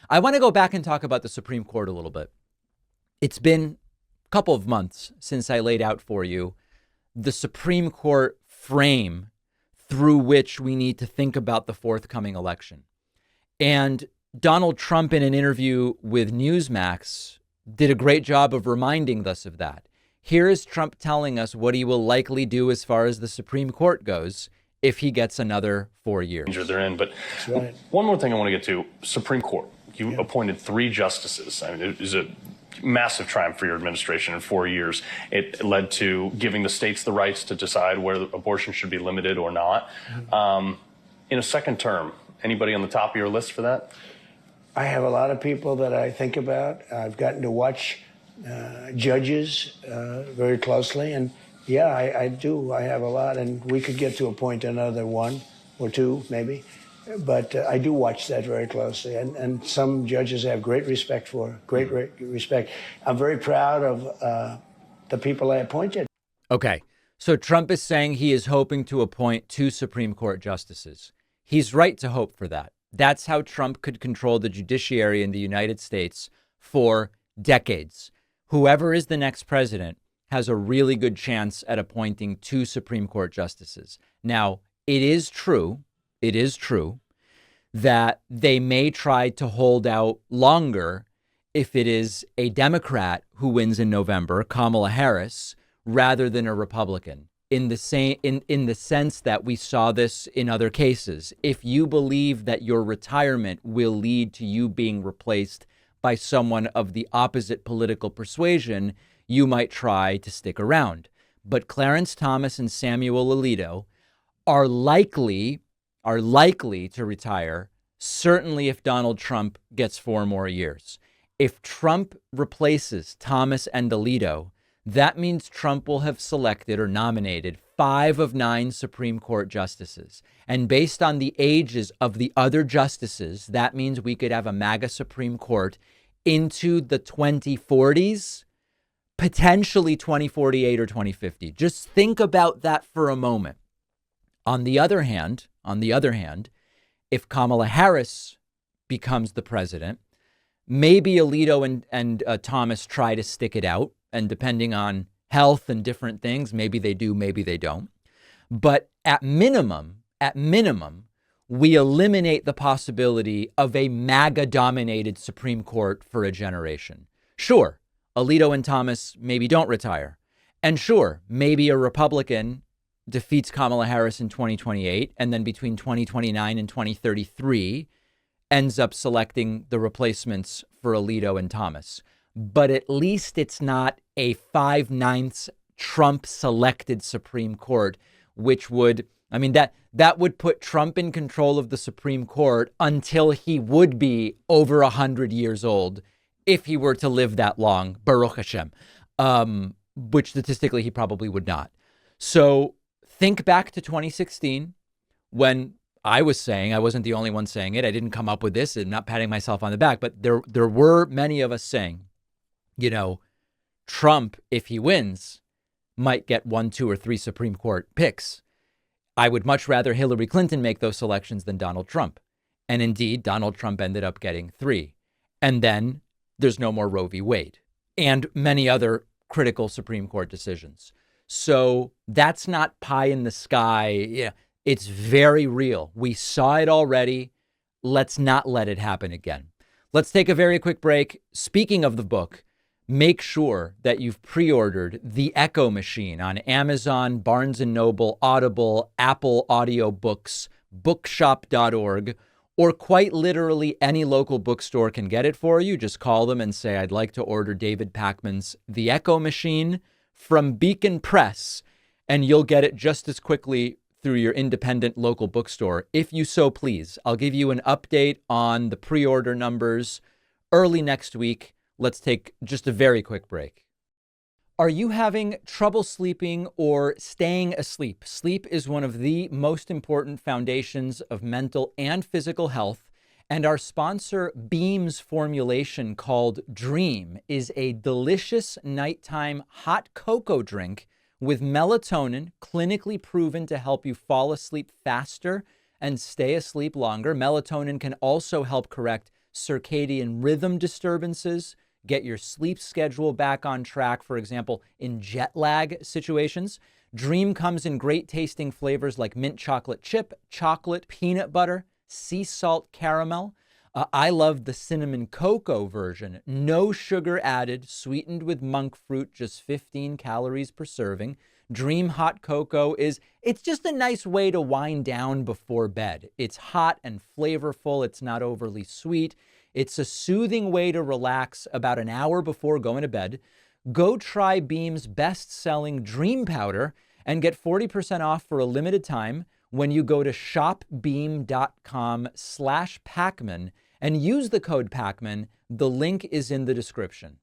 I want to go back and talk about the Supreme Court a little bit. It's been a couple of months since I laid out for you the Supreme Court frame through which we need to think about the forthcoming election. And Donald Trump, in an interview with Newsmax, did a great job of reminding us of that. Here is Trump telling us what he will likely do as far as the Supreme Court goes if he gets another 4 years. They're in, but right. One more thing I want to get to, Supreme Court. You appointed 3 justices. I mean, it was a massive triumph for your administration in 4 years. It led to giving the states the rights to decide whether abortion should be limited or not. In a second term, anybody on the top of your list for that? I have a lot of people that I think about. I've gotten to watch judges very closely, and yeah, I do. I have a lot, and we could get to appoint another 1 or 2, maybe. But I do watch that very closely, and some judges I have great respect for, great respect. I'm very proud of the people I appointed. Okay, so Trump is saying he is hoping to appoint 2 Supreme Court justices. He's right to hope for that. That's how Trump could control the judiciary in the United States for decades. Whoever is the next president has a really good chance at appointing 2 Supreme Court justices. Now, it is true that they may try to hold out longer if it is a Democrat who wins in November, Kamala Harris, rather than a Republican. In the sense that we saw this in other cases. If you believe that your retirement will lead to you being replaced by someone of the opposite political persuasion, you might try to stick around. But Clarence Thomas and Samuel Alito are likely to retire, certainly if Donald Trump gets 4 more years. If Trump replaces Thomas and Alito, that means Trump will have selected or nominated 5 of 9 Supreme Court justices. And based on the ages of the other justices, that means we could have a MAGA Supreme Court into the 2040s, potentially 2048 or 2050. Just think about that for a moment. On the other hand, if Kamala Harris becomes the president, maybe Alito and Thomas try to stick it out. And depending on health and different things, maybe they do, maybe they don't. But at minimum, we eliminate the possibility of a MAGA-dominated Supreme Court for a generation. Sure, Alito and Thomas maybe don't retire. And sure, maybe a Republican defeats Kamala Harris in 2028, and then between 2029 and 2033 ends up selecting the replacements for Alito and Thomas. But at least it's not a 5/9 Trump-selected Supreme Court, which would, that would put Trump in control of the Supreme Court until he would be over 100 years old, if he were to live that long, Baruch Hashem, which statistically he probably would not. So think back to 2016 when I was saying, I wasn't the only one saying it, I didn't come up with this and not patting myself on the back, but there were many of us saying, Trump, if he wins, might get 1, 2, or 3 Supreme Court picks. I would much rather Hillary Clinton make those selections than Donald Trump. And indeed, Donald Trump ended up getting 3. And then there's no more Roe v. Wade and many other critical Supreme Court decisions. So that's not pie in the sky. Yeah, it's very real. We saw it already. Let's not let it happen again. Let's take a very quick break. Speaking of the book, make sure that you've pre-ordered The Echo Machine on Amazon, Barnes & Noble, Audible, Apple Audiobooks, bookshop.org, or quite literally any local bookstore can get it for you. Just call them and say, I'd like to order David Pakman's The Echo Machine from Beacon Press, and you'll get it just as quickly through your independent local bookstore, if you so please. I'll give you an update on the pre-order numbers early next week. Let's take just a very quick break. Are you having trouble sleeping or staying asleep? Sleep is one of the most important foundations of mental and physical health. And our sponsor, Beam's formulation called Dream, is a delicious nighttime hot cocoa drink with melatonin, clinically proven to help you fall asleep faster and stay asleep longer. Melatonin can also help correct circadian rhythm disturbances, get your sleep schedule back on track, for example, in jet lag situations. Dream comes in great tasting flavors like mint chocolate chip, chocolate, peanut butter, sea salt caramel. I love the cinnamon cocoa version. No sugar added, sweetened with monk fruit, just 15 calories per serving. Dream hot cocoa it's just a nice way to wind down before bed. It's hot and flavorful. It's not overly sweet. It's a soothing way to relax about an hour before going to bed. Go try Beam's best-selling Dream Powder and get 40% off for a limited time when you go to shopbeam.com/Pacman and use the code Pacman. The link is in the description.